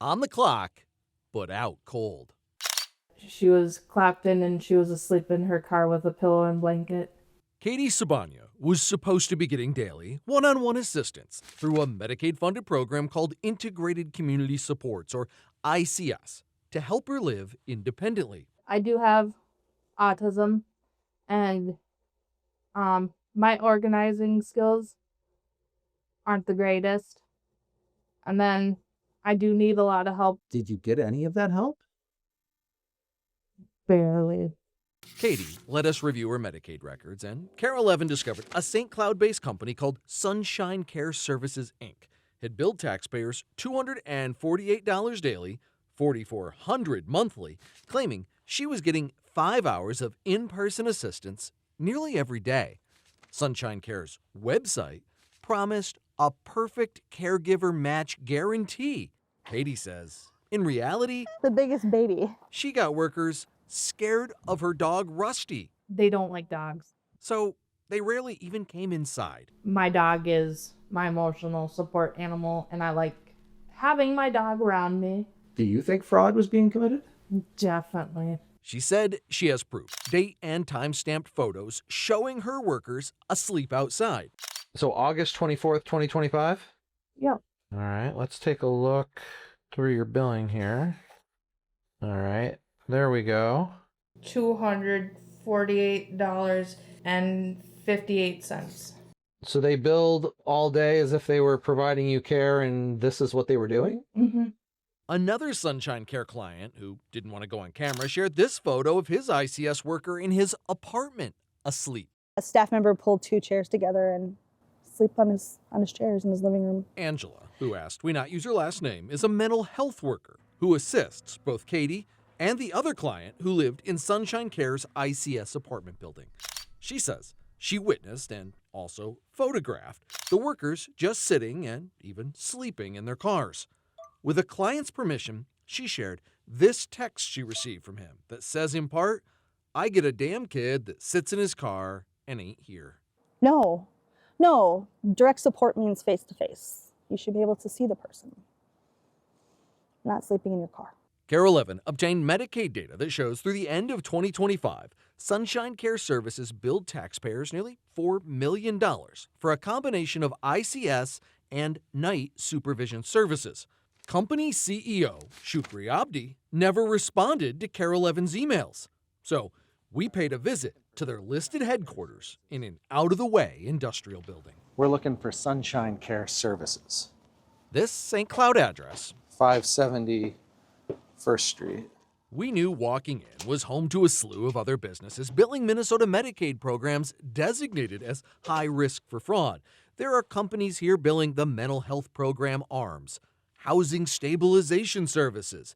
on the clock, but out cold. She was clapped in and she was asleep in her car with a pillow and blanket. Katie Sabanya was supposed to be getting daily one-on-one assistance through a Medicaid-funded program called Integrated Community Supports, or ICS, to help her live independently. I do have autism, and my organizing skills aren't the greatest. And then I do need a lot of help. Did you get any of that help? Barely. Katie let us review her Medicaid records, and KARE 11 discovered a St. Cloud-based company called Sunshine Care Services, Inc. had billed taxpayers $248 daily, $4,400 monthly, claiming she was getting 5 hours of in-person assistance nearly every day. Sunshine Care's website promised a perfect caregiver match guarantee. Katie says, in reality, The biggest baby. she got workers scared of her dog Rusty, They don't like dogs. so they rarely even came inside. My dog is my emotional support animal, and I like having my dog around me. Do you think fraud was being committed? Definitely. She said she has proof, date and time-stamped photos showing her workers asleep outside. So August 24th, 2025? Yep. All right, let's take a look through your billing here. All right, there we go. $248.58. So they billed all day as if they were providing you care, and this is what they were doing? Mm-hmm. Another Sunshine Care client, who didn't want to go on camera, shared this photo of his ICS worker in his apartment, asleep. A staff member pulled 2 chairs together and sleep on his chairs in his living room. Angela, who asked we not use her last name, is a mental health worker who assists both Katie and the other client who lived in Sunshine Care's ICS apartment building. She says she witnessed and also photographed the workers just sitting and even sleeping in their cars. With a client's permission, she shared this text she received from him that says in part, "I get a damn kid that sits in his car and ain't here." No, direct support means face to face. You should be able to see the person, not sleeping in your car. KARE 11 obtained Medicaid data that shows through the end of 2025, Sunshine Care Services billed taxpayers nearly $4 million for a combination of ICS and night supervision services. Company CEO Shukri Abdi never responded to KARE 11's emails. So we paid a visit to their listed headquarters in an out-of-the-way industrial building. We're looking for Sunshine Care Services. This St. Cloud address, 570 First Street. we knew walking in was home to a slew of other businesses billing Minnesota Medicaid programs designated as high risk for fraud. There are companies here billing the mental health program ARMS, Housing Stabilization Services,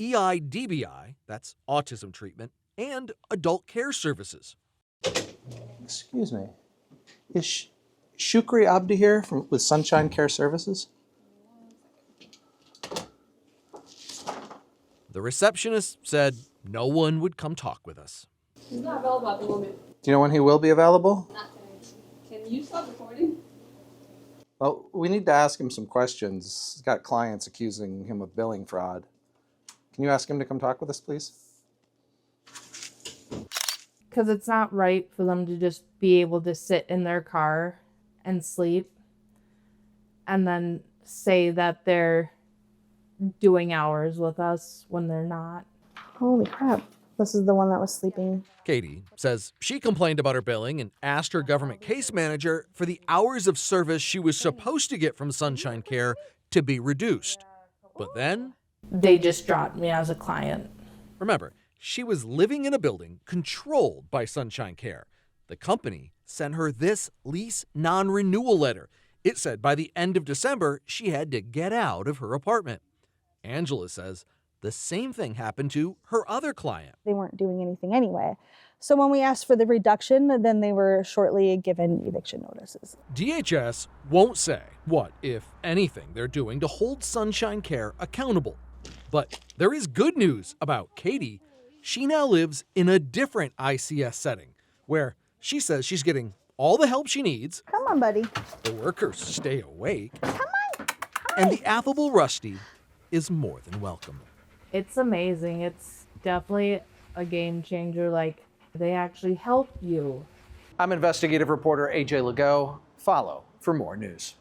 EIDBI, that's autism treatment, and adult care services. Excuse me. Is Shukri Abdi here with Sunshine Care Services? The receptionist said no one would come talk with us. He's not available at the moment. Do you know when he will be available? Not today. Can you stop recording? Well, we need to ask him some questions. He's got clients accusing him of billing fraud. Can you ask him to come talk with us, please? Because it's not right for them to just be able to sit in their car and sleep and then say that they're doing hours with us when they're not. Holy crap. This is the one that was sleeping. Katie says she complained about her billing and asked her government case manager for the hours of service she was supposed to get from Sunshine Care to be reduced. But then, They just dropped me as a client. remember, she was living in a building controlled by Sunshine Care. The company sent her this lease non-renewal letter. It said by the end of December, she had to get out of her apartment. Angela says the same thing happened to her other client. They weren't doing anything anyway. So when we asked for the reduction, then they were shortly given eviction notices. DHS won't say what, if anything, they're doing to hold Sunshine Care accountable. But there is good news about Katie. She now lives in a different ICS setting where she says she's getting all the help she needs, Come on, buddy. the workers stay awake, Come on. and the affable Rusty is more than welcome. It's amazing. It's definitely a game changer. Like, they actually help you. I'm investigative reporter AJ Legault. Follow for more news.